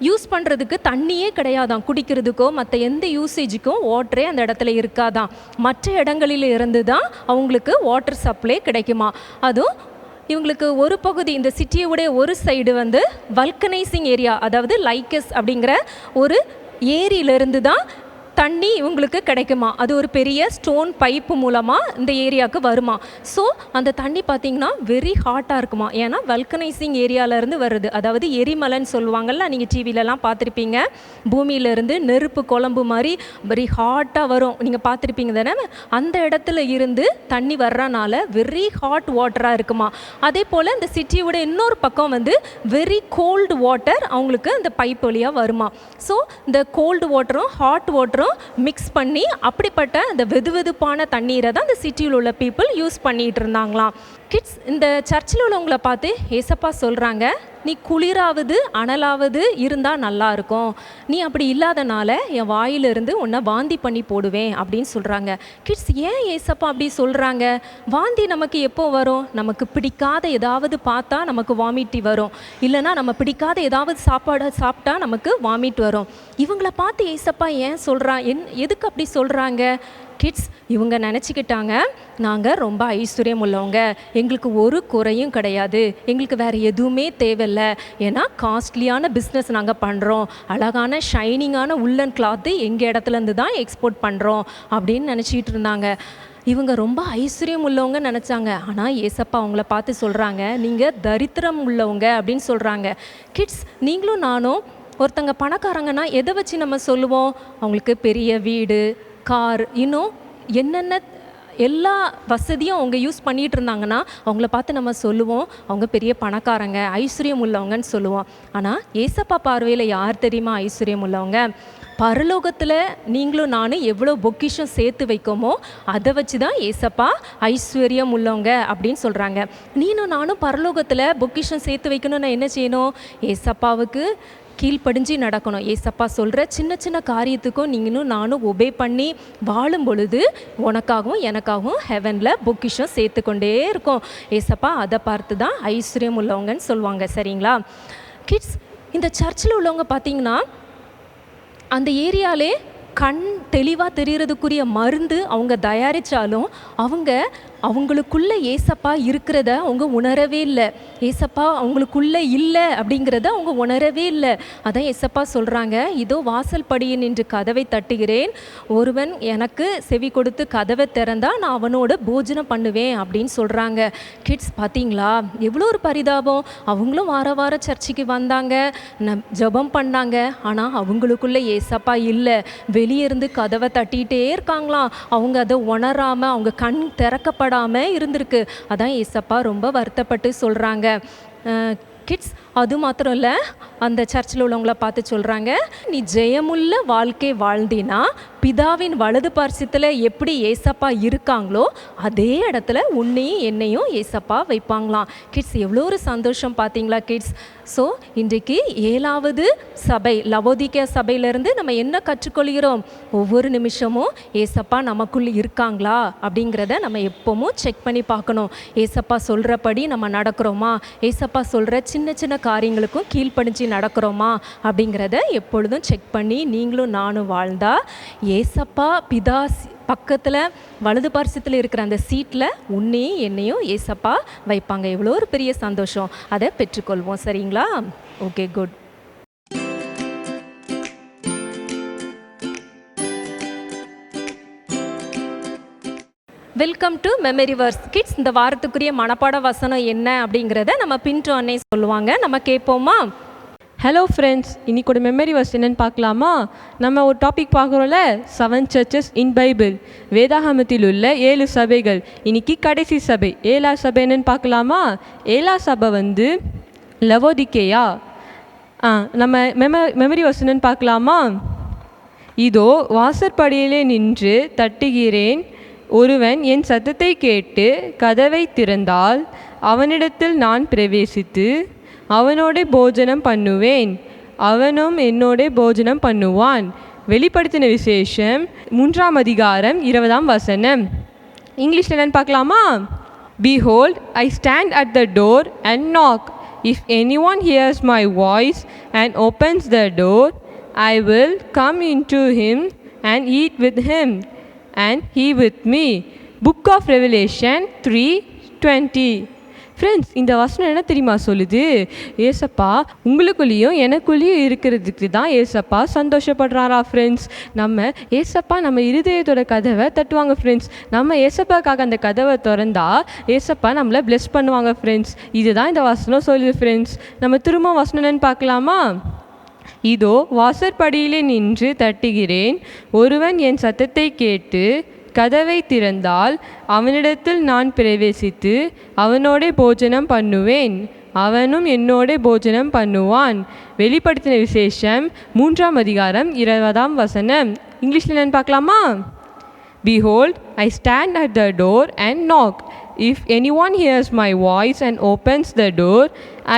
யூஸ் பண்ணுறதுக்கு தண்ணியே கிடையாதான். குடிக்கிறதுக்கோ மற்ற எந்த யூசேஜுக்கும் வாட்டரே அந்த இடத்துல இருக்காதான். மற்ற இடங்களில் இருந்து தான் அவங்களுக்கு வாட்டர் சப்ளை கிடைக்குமா. அதுவும் இவங்களுக்கு ஒரு பகுதி, இந்த சிட்டியோடைய ஒரு சைடு வந்து வல்கனைசிங் ஏரியா, அதாவது லைக்கஸ் அப்படிங்கிற ஒரு ஏரியிலிருந்து தான் தண்ணி இவங்களுக்கு கிடைக்குமா. அது ஒரு பெரிய ஸ்டோன் பைப்பு மூலமாக இந்த ஏரியாவுக்கு வருமா. ஸோ அந்த தண்ணி பார்த்திங்கன்னா வெரி ஹாட்டாக இருக்குமா. ஏன்னா வல்கனைசிங் ஏரியாவிலேருந்து வருது. அதாவது எரிமலைன்னு சொல்லுவாங்கள்ல, நீங்கள் டிவிலலாம் பார்த்துருப்பீங்க. பூமியிலேருந்து நெருப்பு குழம்பு மாதிரி வெரி ஹாட்டாக வரும், நீங்கள் பார்த்துருப்பீங்க தானே. அந்த இடத்துல இருந்து தண்ணி வர்றனால வெரி ஹாட் வாட்டராக இருக்குமா. அதே போல் இந்த சிட்டியோட இன்னொரு பக்கம் வந்து வெரி கோல்டு வாட்டர் அவங்களுக்கு அந்த பைப் வழியாக வருமா. ஸோ இந்த கோல்டு வாட்டரும் ஹாட் வாட்டரும் மிக்ஸ் பண்ணி அப்படிப்பட்ட அந்த வெதுவெதுப்பான தண்ணீரை தான் இந்த சிட்டியில் உள்ள பீப்புள் யூஸ் பண்ணிகிட்டு இருந்தாங்களாம். கிட்ஸ், இந்த சர்ச்சில் உள்ளவங்களை பார்த்து ஏசப்பா சொல்கிறாங்க, நீ குளிராவது அனலாவது இருந்தால் நல்லா இருக்கும். நீ அப்படி இல்லாதனால என் வாயிலிருந்து உன்னை வாந்தி பண்ணி போடுவேன் அப்படின்னு சொல்கிறாங்க. கிட்ஸ், ஏன் ஏசப்பா அப்படி சொல்கிறாங்க? வாந்தி நமக்கு எப்போ வரும்? நமக்கு பிடிக்காத ஏதாவது பார்த்தா நமக்கு வாமிட்டி வரும். இல்லைனா நம்ம பிடிக்காத ஏதாவது சாப்பாடை சாப்பிட்டா நமக்கு வாமிட் வரும். இவங்கள பார்த்து ஏசப்பா ஏன் எதுக்கு அப்படி சொல்கிறாங்க? கிட்ஸ், இவங்க நினச்சிக்கிட்டாங்க நாங்கள் ரொம்ப ஐஸ்வர்யம் உள்ளவங்க, எங்களுக்கு ஒரு குறையும் கிடையாது, எங்களுக்கு வேறு எதுவுமே தேவையில்லை, ஏன்னா காஸ்ட்லியான பிஸ்னஸ் நாங்கள் பண்ணுறோம், அழகான ஷைனிங்கான உள்ளன் கிளாத்து எங்கள் இடத்துலேருந்து தான் எக்ஸ்போர்ட் பண்ணுறோம் அப்படின்னு நினச்சிக்கிட்டு இருந்தாங்க. இவங்க ரொம்ப ஐஸ்வர்யம் உள்ளவங்க நினச்சாங்க. ஆனால் ஏசப்பா அவங்கள பார்த்து சொல்கிறாங்க, நீங்கள் தரித்திரம் உள்ளவங்க அப்படின்னு சொல்கிறாங்க. கிட்ஸ், நீங்களும் நானும் ஒருத்தங்க பணக்காரங்கன்னா எதை வச்சு நம்ம சொல்லுவோம்? அவங்களுக்கு பெரிய வீடு, கார், இன்னும் என்னென்ன எல்லா வசதியும் அவங்க யூஸ் பண்ணிகிட்டு இருந்தாங்கன்னா அவங்கள பார்த்து நம்ம சொல்லுவோம் அவங்க பெரிய பணக்காரங்க, ஐஸ்வர்யம் உள்ளவங்கன்னு சொல்லுவோம். ஆனால் ஏசப்பா பார்வையில் யார் தெரியுமா ஐஸ்வர்யம் உள்ளவங்க? பரலோகத்தில் நீங்களும் நானும் எவ்வளோ பொக்கிஷம் சேர்த்து வைக்கோமோ அதை வச்சு தான் ஏசப்பா ஐஸ்வர்யம் உள்ளவங்க அப்படின்னு சொல்கிறாங்க. நீனும் நானும் பரலோகத்தில் பொக்கிஷம் சேர்த்து வைக்கணும்னா என்ன செய்யணும்? ஏசப்பாவுக்கு கீழ்ப்படிஞ்சு நடக்கணும். ஏசப்பா சொல்கிற சின்ன சின்ன காரியத்துக்கும் நீங்களும் நானும் ஒபே பண்ணி வாழும் பொழுது உனக்காகவும் எனக்காகவும் ஹெவனில் பொக்கிஷம் சேர்த்துக்கொண்டே இருக்கும். ஏசப்பா அதை பார்த்து தான் ஐஸ்வர்யம் உள்ளவங்கன்னு சொல்லுவாங்க. சரிங்களா கிட்ஸ்? இந்த சர்ச்சில் உள்ளவங்க பார்த்தீங்கன்னா அந்த ஏரியாலே கண் தெளிவாக தெரிகிறதுக்குரிய மருந்து அவங்க தயாரித்தாலும் அவங்களுக்குள்ளே ஏசப்பா இருக்கிறத அவங்க உணரவே இல்லை. ஏசப்பா அவங்களுக்குள்ளே இல்லை அப்படிங்கிறத அவங்க உணரவே இல்லை. அதான் ஏசப்பா சொல்கிறாங்க, இதோ வாசல் படியில் நின்று கதவை தட்டுகிறேன், ஒருவன் எனக்கு செவி கொடுத்து கதவை திறந்தால் நான் அவனோட போஜனம் பண்ணுவேன் அப்படின்னு சொல்கிறாங்க. கிட்ஸ் பார்த்தீங்களா எவ்வளோ ஒரு பரிதாபம். அவங்களும் வார சர்ச்சுக்கு வந்தாங்க, ஜெபம் பண்ணாங்க, ஆனால் அவங்களுக்குள்ளே ஏசப்பா இல்லை. வெளியே இருந்து கதவை தட்டிகிட்டே இருக்காங்களாம். அவங்க அதை உணராமல் அவங்க கண் திறக்கப்படாமல் இருந்திருக்கு. அதான் ஏசப்பா ரொம்ப வருத்தப்பட்டு சொல்கிறாங்க. கிட்ஸ் அது மாத்திரம் இல்லை, அந்த சர்ச்சில் உள்ளவங்கள பார்த்து சொல்கிறாங்க, நீ ஜெயமுள்ள வாழ்க்கை வாழ்ந்தினா பிதாவின் வலது பார்சத்தில் எப்படி ஏசப்பா இருக்காங்களோ அதே இடத்துல உன்னையும் என்னையும் ஏசப்பா வைப்பாங்களாம். கிட்ஸ் எவ்வளோ ஒரு சந்தோஷம் பார்த்தீங்களா கிட்ஸ்? ஸோ இன்றைக்கு 7வது சபை லவோதிக்கேயா சபையிலேருந்து நம்ம என்ன கற்றுக்கொள்கிறோம்? ஒவ்வொரு நிமிஷமும் ஏசப்பா நமக்குள்ளே இருக்காங்களா அப்படிங்கிறத நம்ம எப்போவும் செக் பண்ணி பார்க்கணும். ஏசப்பா சொல்கிறபடி நம்ம நடக்கிறோமா? ஏசப்பா சொல்கிற சின்ன சின்ன காரியங்களுக்கும் கீழ்ப்படிஞ்சு நடக்கிறோமா அப்படிங்கிறத எப்பொழுதும் செக் பண்ணி நீங்களும் நானும் வாழ்ந்தா ஏசப்பா பிதா பக்கத்தில் வலது பார்சத்தில் இருக்கிற அந்த சீட்டில் உன்னையும் என்னையும் ஏசப்பா வைப்பாங்க. எவ்வளோ ஒரு பெரிய சந்தோஷம். அதை பெற்றுக்கொள்வோம். சரிங்களா? Okay, good. Welcome to memory verse. Kids, இந்த வாரத்துக்குரிய மனப்பாட வசனம் என்ன அப்படிங்கிறத நம்ம பின்ட்டு அன்னை சொல்லுவாங்க. நம்ம கேட்போமா? ஹலோ ஃப்ரெண்ட்ஸ், இன்னைக்கோட மெமரி வர்ஸ் என்னன்னு பார்க்கலாமா? நம்ம ஒரு டாபிக் பார்க்குறோம்ல, 7 சர்ச்சஸ் இன் பைபிள், வேதாகமத்தில் உள்ள 7 சபைகள். இன்னைக்கு கடைசி சபை 7ஆம் சபை என்னன்னு பார்க்கலாமா? 7ஆம் சபை வந்து லவோதிக்கேயா. நம்ம மெமரி வர்ஸ் என்னன்னு பார்க்கலாமா? இதோ வாசற்படியிலே நின்று தட்டுகிறேன், ஒருவன் என் சத்தத்தை கேட்டு கதவை திறந்தால் அவனிடத்தில் நான் பிரவேசித்து அவனோட போஜனம் பண்ணுவேன், அவனும் என்னோட போஜனம் பண்ணுவான். வெளிப்படுத்தின விசேஷம் 3ஆம் அதிகாரம் 20ஆம் வசனம். இங்கிலீஷில் என்னன்னு பார்க்கலாமா? Behold, I stand at the door and knock. If anyone hears my voice and opens the door, I will come into him and eat with him and he with me. Book of Revelation 3:20. Friends, இந்த வசனம் என்ன தெரியுமா சொல்லுது? ஏசப்பா உங்களுக்குள்ளேயும் எனக்குள்ளேயும் இருக்கிறதுக்கு தான் ஏசப்பா சந்தோஷப்படுறாரா friends. நம்ம ஏசப்பா நம்ம இருதயத்தோட கதவை தட்டுவாங்க ஃப்ரெண்ட்ஸ். நம்ம ஏசப்பாக்காக அந்த கதவை திறந்தா ஏசப்பா நம்மளை பிளெஸ் பண்ணுவாங்க ஃப்ரெண்ட்ஸ். இதுதான் இந்த வசனம் சொல்லுது ஃப்ரெண்ட்ஸ். நம்ம திரும்ப வசனம் என்னன்னு பார்க்கலாமா? இதோ வாசற்படியிலே நின்று தட்டுகிறேன், ஒருவன் என் சத்தத்தை கேட்டு கதவை திறந்தால் அவனிடத்தில் நான் பிரவேசித்து அவனோட போஜனம் பண்ணுவேன், அவனும் என்னோட போஜனம் பண்ணுவான். வெளிப்படுத்தின விசேஷம் 3ஆம் அதிகாரம் 20ஆம் வசனம். இங்கிலீஷில் என்னன்னு பார்க்கலாமா? Behold, I stand at the door and knock. If anyone hears my voice and opens the door,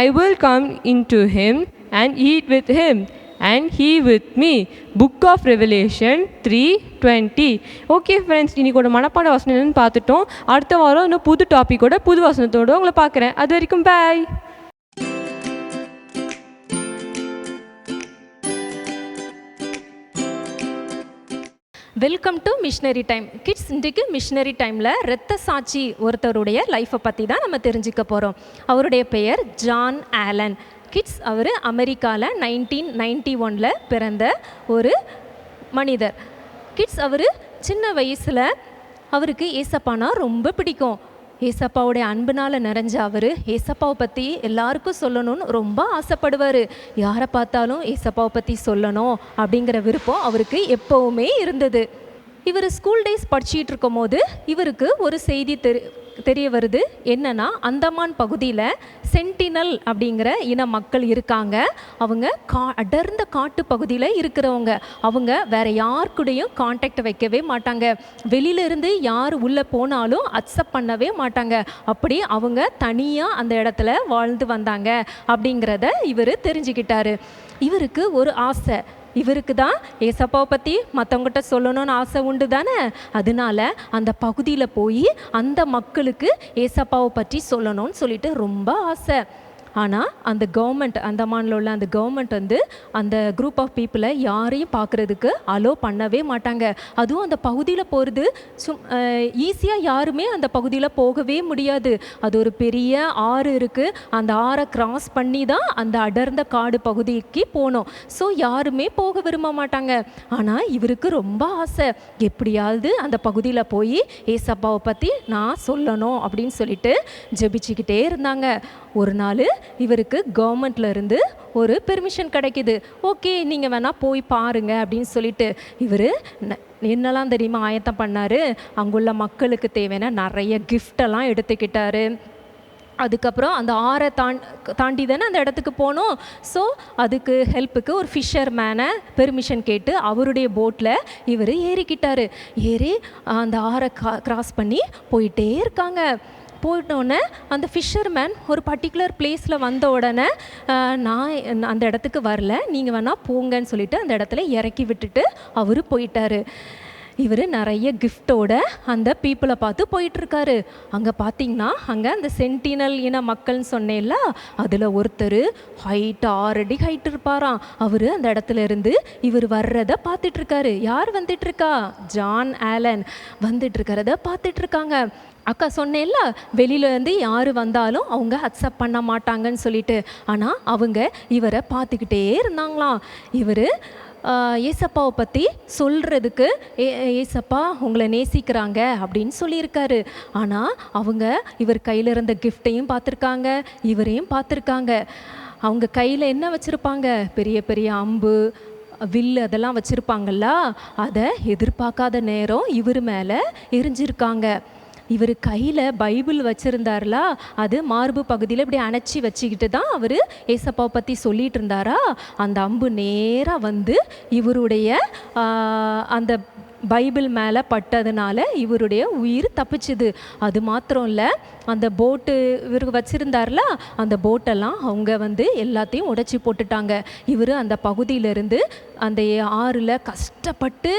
I will come into him and eat with him and he with me. Book of Revelation 3:20. Okay friends, இன்னைக்கோட மனப்பாட வசனம் என்னன்னு பார்த்துட்டோம். அடுத்த வாரம் இன்னும் புது டாப்பிக்கோட புது வசனத்தோடு உங்களை பார்க்குறேன். அது வரைக்கும் bye. Welcome to missionary time. Kids, இன்றைக்கு மிஷனரி டைமில் இரத்த சாட்சி ஒருத்தருடைய லைஃப்பை பற்றி தான் நம்ம தெரிஞ்சுக்க போகிறோம். அவருடைய பெயர் ஜான் ஆலன். கிட்ஸ், அவர் அமெரிக்காவில் 1991 பிறந்த ஒரு மனிதர். கிட்ஸ், அவர் சின்ன வயசில் அவருக்கு ஏசப்பானா ரொம்ப பிடிக்கும். ஏசப்பாவுடைய அன்புனால் நிறைஞ்ச அவர் ஏசப்பாவை பற்றி எல்லாருக்கும் சொல்லணும்னு ரொம்ப ஆசைப்படுவார். யாரை பார்த்தாலும் ஏசப்பாவை பற்றி சொல்லணும் அப்படிங்கிற விருப்பம் அவருக்கு எப்போவுமே இருந்தது. இவர் ஸ்கூல் டேஸ் படிச்சிட்டு இருக்கும் போது இவருக்கு ஒரு செய்தி தெரிய வருது என்னன்னா, அந்தமான் பகுதியில் சென்டினல் அப்படிங்கிற இன மக்கள் இருக்காங்க. அவங்க அடர்ந்த காட்டு பகுதியில் இருக்கிறவங்க. அவங்க வேற யார் கூடயும் காண்டாக்ட் வைக்கவே மாட்டாங்க. வெளியிலிருந்து யார் உள்ளே போனாலும் அக்செப்ட் பண்ணவே மாட்டாங்க. அப்படி அவங்க தனியாக அந்த இடத்துல வாழ்ந்து வந்தாங்க அப்படிங்கிறத இவர் தெரிஞ்சுக்கிட்டாரு. இவருக்கு ஒரு ஆசை, இவருக்கு தான் ஏசப்பாவை பற்றி மற்றவங்ககிட்ட சொல்லணும்னு ஆசை உண்டு தானே. அதனால அந்த பகுதியில் போய் அந்த மக்களுக்கு ஏசப்பாவை பற்றி சொல்லணும்னு சொல்லிட்டு ரொம்ப ஆசை. ஆனால் அந்த கவர்மெண்ட், அந்தமானில் உள்ள அந்த கவர்மெண்ட் வந்து அந்த குரூப் ஆஃப் பீப்புளை யாரையும் பார்க்குறதுக்கு அலோ பண்ணவே மாட்டாங்க. அதுவும் அந்த பகுதியில் போகிறது ஈஸியாக யாருமே அந்த பகுதியில் போகவே முடியாது. அது ஒரு பெரிய ஆறு இருக்குது, அந்த ஆறை கிராஸ் பண்ணி தான் அந்த அடர்ந்த காடு பகுதிக்கு போகணும். ஸோ யாருமே போக விரும்ப மாட்டாங்க. ஆனால் இவருக்கு ரொம்ப ஆசை, எப்படியாவது அந்த பகுதியில் போய் ஏசப்பாவை பற்றி நான் சொல்லணும் அப்படின்னு சொல்லிட்டு ஜெபிச்சுக்கிட்டே இருந்தாங்க. ஒரு நாள் இவருக்கு கவர்மெண்ட்ல இருந்து ஒரு பெர்மிஷன் கிடைக்குது. ஓகே, நீங்கள் வேணால் போய் பாருங்க அப்படின்னு சொல்லிட்டு இவர் என்னெல்லாம் தெரியுமா ஆயத்தம் பண்ணார். அங்குள்ள மக்களுக்கு தேவையான நிறைய கிஃப்டெல்லாம் எடுத்துக்கிட்டாரு. அதுக்கப்புறம் அந்த ஆறை தாண்டி தானே அந்த இடத்துக்கு போகணும். ஸோ அதுக்கு ஹெல்ப்புக்கு ஒரு ஃபிஷர் மேனை பெர்மிஷன் கேட்டு அவருடைய போட்டில் இவர் ஏறிக்கிட்டார். ஏறி அந்த ஆறை கிராஸ் பண்ணி போயிட்டே இருக்காங்க. போயிட்டோடனே அந்த ஃபிஷர்மேன் ஒரு பர்டிகுலர் பிளேஸில் வந்த உடனே நான் அந்த இடத்துக்கு வரல, நீங்கள் வேணால் போங்கன்னு சொல்லிட்டு அந்த இடத்துல இறக்கி விட்டுட்டு அவர் போயிட்டார். இவர் நிறைய கிஃப்டோட அந்த பீப்புளை பார்த்து போயிட்டுருக்காரு. அங்கே பார்த்தீங்கன்னா அங்கே அந்த சென்டினல் இன மக்கள்னு சொன்னேன்ல, அதில் ஒருத்தர் ஹைட் 6 அடி ஹைட் இருப்பாராம். அவர் அந்த இடத்துல இருந்து இவர் வர்றதை பார்த்துட்ருக்காரு. யார் வந்துட்டுருக்கா? ஜான் ஆலன் வந்துட்டுருக்கிறத பார்த்துட்ருக்காங்க. அக்கா சொன்னேன்ல, வெளியிலேருந்து யார் வந்தாலும் அவங்க அக்செப்ட் பண்ண மாட்டாங்கன்னு சொல்லிட்டு. ஆனால் அவங்க இவரை பார்த்துக்கிட்டே இருந்தாங்களாம். இவர் ஏசப்பாவை பற்றி சொல்கிறதுக்கு ஏசப்பா உங்களை நேசிக்கிறாங்க அப்படின்னு சொல்லியிருக்காரு. ஆனால் அவங்க இவர் கையில் இருந்த கிஃப்டையும் பார்த்துருக்காங்க, இவரையும் பார்த்துருக்காங்க. அவங்க கையில் என்ன வச்சுருப்பாங்க? பெரிய பெரிய அம்பு, வில்லு அதெல்லாம் வச்சுருப்பாங்கல்ல, அதை எதிர்பார்க்காத நேரம் இவர் மேலே எரிஞ்சிருக்காங்க. இவர் கையில் பைபிள் வச்சுருந்தார்ல, அது மார்பு பகுதியில் இப்படி அணைச்சி வச்சுக்கிட்டு தான் அவர் ஏசப்பாவை பற்றி சொல்லிகிட்டு இருந்தாரா. அந்த அம்பு நேராக வந்து இவருடைய அந்த பைபிள் மேலே பட்டதுனால இவருடைய உயிர் தப்பிச்சுது. அது மாத்திரம் இல்லை, அந்த போட்டு இவர் வச்சுருந்தார்ல, அந்த போட்டெல்லாம் அவங்க வந்து எல்லாத்தையும் உடைச்சி போட்டுட்டாங்க. இவர் அந்த பகுதியிலேருந்து அந்த ஆறில் கஷ்டப்பட்டு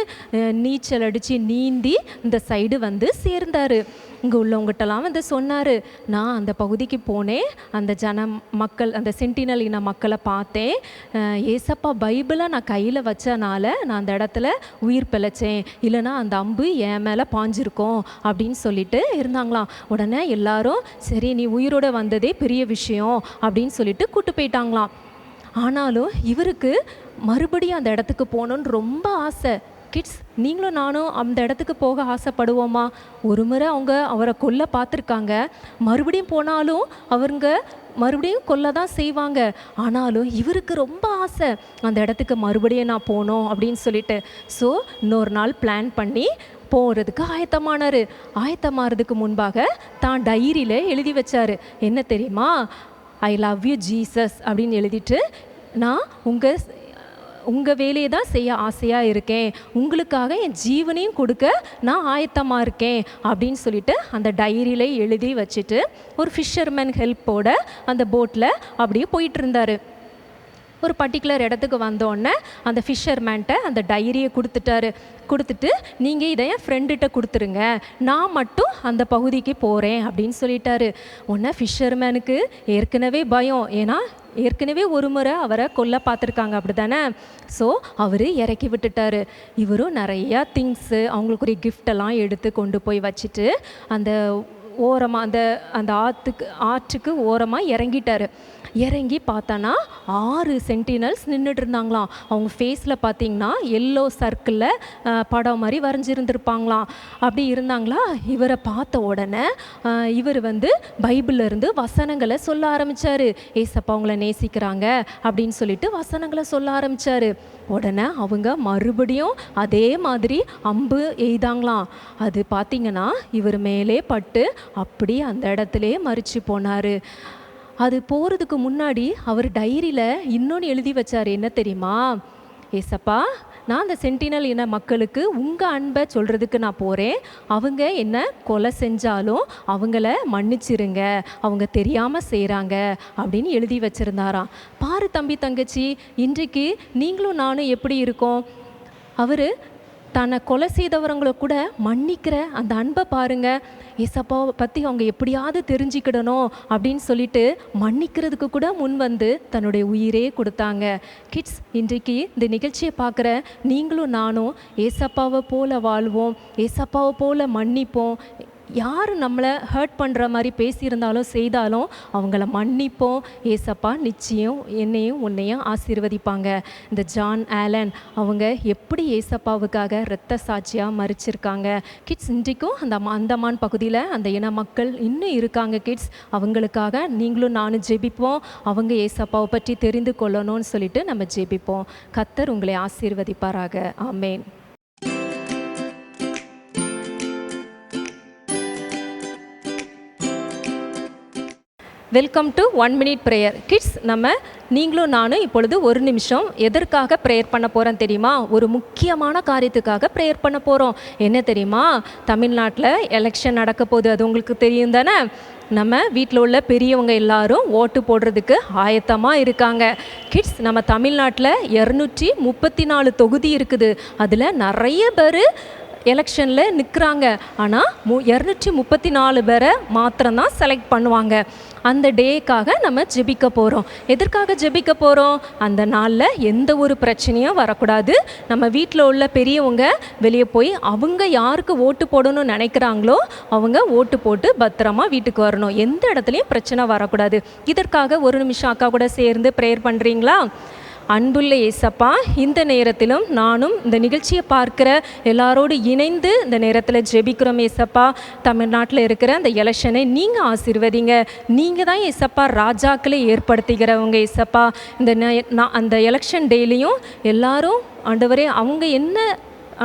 நீச்சல் அடித்து நீந்தி இந்த சைடு வந்து சேர்ந்தார். இங்கே உள்ளவங்ககிட்டலாம் வந்து சொன்னார், நான் அந்த பகுதிக்கு போனேன், அந்த மக்கள், அந்த சென்டினல் இன மக்களை பார்த்தேன், ஏசப்பா பைபிளை நான் கையில் வச்சனால நான் அந்த இடத்துல உயிர் பிழைச்சேன், இல்லைனா அந்த அம்பு என் மேலே பாஞ்சிருக்கோம் அப்படின்னு சொல்லிட்டு இருந்தாங்களாம். உடனே எல்லாரும் சரி நீ உயிரோட வந்ததே பெரிய விஷயம் அப்படின்னு சொல்லிட்டு கூட்டு போயிட்டாங்களாம். ஆனாலும் இவருக்கு மறுபடியும் அந்த இடத்துக்கு போகணுன்னு ரொம்ப ஆசை. கிட்ஸ், நீங்களும் நானும் அந்த இடத்துக்கு போக ஆசைப்படுவோமா? ஒரு முறை அவங்க அவரை கொல்ல பார்த்துருக்காங்க, மறுபடியும் போனாலும் அவங்க மறுபடியும் கொல்ல தான் செய்வாங்க. ஆனாலும் இவருக்கு ரொம்ப ஆசை அந்த இடத்துக்கு மறுபடியும் நான் போகணும் அப்படின்னு சொல்லிட்டு. ஸோ இன்னொரு நாள் பிளான் பண்ணி போகிறதுக்கு ஆயத்தமானார். ஆயத்தமாகிறதுக்கு முன்பாக தான் டைரியில் எழுதி வச்சார். என்ன தெரியுமா? ஐ லவ் யூ ஜீசஸ் அப்படின்னு எழுதிட்டு, நான் உங்கள் வேலையை தான் செய்ய ஆசையாக இருக்கேன், உங்களுக்காக என் ஜீவனையும் கொடுக்க நான் ஆயத்தமாக இருக்கேன் அப்படின்னு சொல்லிட்டு அந்த டைரியில் எழுதி வச்சுட்டு ஒரு ஃபிஷர்மேன் ஹெல்ப்போட அந்த போட்டில் அப்படியே போயிட்டு இருந்தார். ஒரு பர்டிகுலர் இடத்துக்கு வந்தோடனே அந்த ஃபிஷர்மேன்ட்ட அந்த டைரியை கொடுத்துட்டு நீங்கள் இதை என் ஃப்ரெண்டுகிட்ட கொடுத்துருங்க, நான் மட்டும் அந்த பகுதிக்கு போகிறேன் அப்படின்னு சொல்லிட்டாரு. உடனே ஃபிஷர்மேனுக்கு ஏற்கனவே பயம், ஏன்னா ஏற்கனவே ஒரு முறை அவரை கொல்ல பார்த்துருக்காங்க அப்படி தானே. ஸோ அவர் இறக்கி விட்டுட்டார். இவரும் நிறையா திங்ஸு அவங்களுக்குரிய கிஃப்டெல்லாம் எடுத்து கொண்டு போய் வச்சுட்டு அந்த ஓரமாக அந்த ஆற்றுக்கு ஓரமாக இறங்கிட்டார். இறங்கி பார்த்தானா 6 சென்டினல்ஸ் நின்றுட்டு இருந்தாங்களாம். அவங்க ஃபேஸில் பார்த்தீங்கன்னா எல்லோ சர்க்கிளில் படம் மாதிரி வரைஞ்சிருந்துருப்பாங்களாம். அப்படி இருந்தாங்களா. இவரை பார்த்த உடனே இவர் வந்து பைபிளில் இருந்து வசனங்களை சொல்ல ஆரம்பித்தார். ஏசப்பா அவங்கள நேசிக்கிறாங்க அப்படின்னு சொல்லிட்டு வசனங்களை சொல்ல ஆரம்பித்தார். உடனே அவங்க மறுபடியும் அதே மாதிரி அம்பு எய்தாங்களாம். அது பார்த்திங்கன்னா இவர் மேலே பட்டு அப்படி அந்த இடத்துலே மரிச்சு போனார். அது போகிறதுக்கு முன்னாடி அவர் டைரியில் இன்னொன்று எழுதி வச்சார். என்ன தெரியுமா? ஏசப்பா, நான் அந்த சென்டினல் இன மக்களுக்கு உங்கள் அன்பை சொல்கிறதுக்கு நான் போகிறேன். அவங்க என்ன கொலை செஞ்சாலும் அவங்கள மன்னிச்சிருங்க, அவங்க தெரியாமல் செய்கிறாங்க அப்படின்னு எழுதி வச்சுருந்தாராம். பாரு தம்பி தங்கச்சி, இன்றைக்கு நீங்களும் நானும் எப்படி இருக்கோம்? அவர் தன்னை கொலை செய்தவங்களை கூட மன்னிக்கிற அந்த அன்பை பாருங்கள். ஏசப்பாவை பற்றி அவங்க எப்படியாவது தெரிஞ்சுக்கிடணும் அப்படின்னு சொல்லிட்டு மன்னிக்கிறதுக்கு கூட முன் வந்து தன்னுடைய உயிரே கொடுத்தாங்க. கிட்ஸ், இன்றைக்கு இந்த நிகழ்ச்சியை பார்க்குற நீங்களும் நானும் ஏசப்பாவை போல வாழ்வோம், ஏசப்பாவை போல மன்னிப்போம். யார் நம்மளை ஹர்ட் பண்ணுற மாதிரி பேசியிருந்தாலும் செய்தாலும் அவங்கள மன்னிப்போம். ஏசப்பா நிச்சயம் என்னையும் உன்னையும் ஆசீர்வதிப்பாங்க. இந்த ஜான் ஆலன் அவங்க எப்படி ஏசப்பாவுக்காக இரத்த சாட்சியாக மரிச்சிருக்காங்க. கிட்ஸ், இன்றைக்கும் அந்த அந்தமான் பகுதியில் அந்த இன மக்கள் இன்னும் இருக்காங்க. கிட்ஸ், அவங்களுக்காக நீங்களும் நானும் ஜெபிப்போம். அவங்க ஏசப்பாவை பற்றி தெரிந்து கொள்ளணும்னு சொல்லிட்டு நம்ம ஜெபிப்போம். கர்த்தர் உங்களை ஆசீர்வதிப்பாராக. ஆமேன். Welcome to 1 minute prayer. Kids, நம்ம நீங்களும் நானும் இப்பொழுது ஒரு நிமிஷம் எதற்காக ப்ரேயர் பண்ண போகிறோம் தெரியுமா? ஒரு முக்கியமான காரியத்துக்காக ப்ரேயர் பண்ண போகிறோம். என்ன தெரியுமா? தமிழ்நாட்டில் எலெக்ஷன் நடக்க போகுது. அது உங்களுக்கு தெரியும் தானே? நம்ம வீட்டில் உள்ள பெரியவங்க எல்லாரும் ஓட்டு போடுறதுக்கு ஆயத்தமாக இருக்காங்க. கிட்ஸ், நம்ம தமிழ்நாட்டில் 234 தொகுதி இருக்குது. அதில் நிறைய பேர் எலெக்ஷனில் நிற்கிறாங்க. ஆனால் 234 பேரை மாத்திரம்தான் செலக்ட் பண்ணுவாங்க. அந்த டேக்காக நம்ம ஜெபிக்க போகிறோம். எதற்காக ஜெபிக்க போகிறோம்? அந்த நாளில் எந்த ஒரு பிரச்சனையும் வரக்கூடாது. நம்ம வீட்டில் உள்ள பெரியவங்க வெளியே போய் அவங்க யாருக்கு ஓட்டு போடணும்னு நினைக்கிறாங்களோ அவங்க ஓட்டு போட்டு பத்திரமா வீட்டுக்கு வரணும். எந்த இடத்துலையும் பிரச்சனை வரக்கூடாது. இதற்காக ஒரு நிமிஷம் அக்கா கூட சேர்ந்து ப்ரேயர் பண்ணுறீங்களா? அன்புள்ள ஏசப்பா, இந்த நேரத்திலும் நானும் இந்த நிகழ்ச்சியை பார்க்குற எல்லாரோடு இணைந்து இந்த நேரத்தில் ஜெபிக்கிறோம். ஏசப்பா, தமிழ்நாட்டில் இருக்கிற அந்த எலெக்ஷனை நீங்கள் ஆசீர்வதிங்க. நீங்கள் தான் ஏசப்பா ராஜாக்களை ஏற்படுத்திக்கிறவங்க. ஏசப்பா, அந்த எலெக்ஷன் டேலையும் எல்லாரும் ஆண்டவரே அவங்க என்ன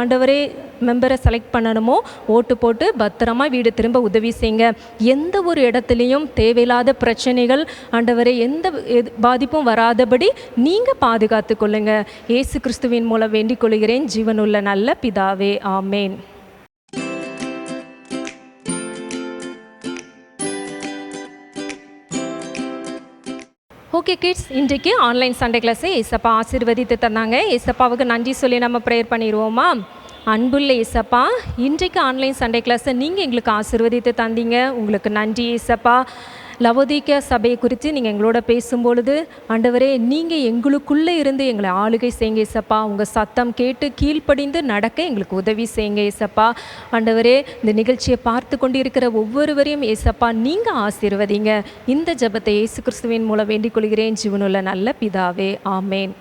ஆண்டவரே மெம்பரை செலக்ட் பண்ணணுமோ ஓட்டு போட்டு பத்திரமா வீடு திரும்ப உதவி செய்யுங்க. எந்த ஒரு இடத்துலையும் தேவையில்லாத பிரச்சனைகள் ஆண்டவரே எந்த பாதிப்பும் வராதபடி நீங்கள் பாதுகாத்து கொள்ளுங்க. இயேசு கிறிஸ்துவின் மூலம் வேண்டிக் கொள்கிறேன் ஜீவனுள்ள நல்ல பிதாவே. ஆமேன். ஓகே கிட்ஸ், இன்றைக்கு ஆன்லைன் சண்டே கிளாஸை ஏசப்பா ஆசீர்வதித்து தந்தாங்க. ஏசப்பாவுக்கு நன்றி சொல்லி நம்ம ப்ரேயர் பண்ணிடுவோமா? அன்புள்ள ஏசப்பா, இன்றைக்கு ஆன்லைன் சண்டே கிளாஸை நீங்கள் எங்களுக்கு ஆசீர்வதித்து தந்தீங்க. உங்களுக்கு நன்றி ஏசப்பா. லவோதிக்கா சபையை குறித்து நீங்கள் எங்களோட பேசும்பொழுது ஆண்டவரே நீங்கள் எங்களுக்குள்ளே இருந்து எங்களை ஆளுகை செய்யுங்க ஏசப்பா. உங்கள் சத்தம் கேட்டு கீழ்ப்படிந்து நடக்க எங்களுக்கு உதவி செய்யுங்க ஏசப்பா. ஆண்டவரே, இந்த நிகழ்ச்சியை பார்த்து கொண்டு இருக்கிற ஒவ்வொருவரையும் ஏசப்பா நீங்கள் ஆசீர்வதிங்க. இந்த ஜெபத்தை இயேசு கிறிஸ்துவின் மூலம் வேண்டிக் கொள்கிறேன் ஜீவனுள்ள நல்ல பிதாவே. ஆமேன்.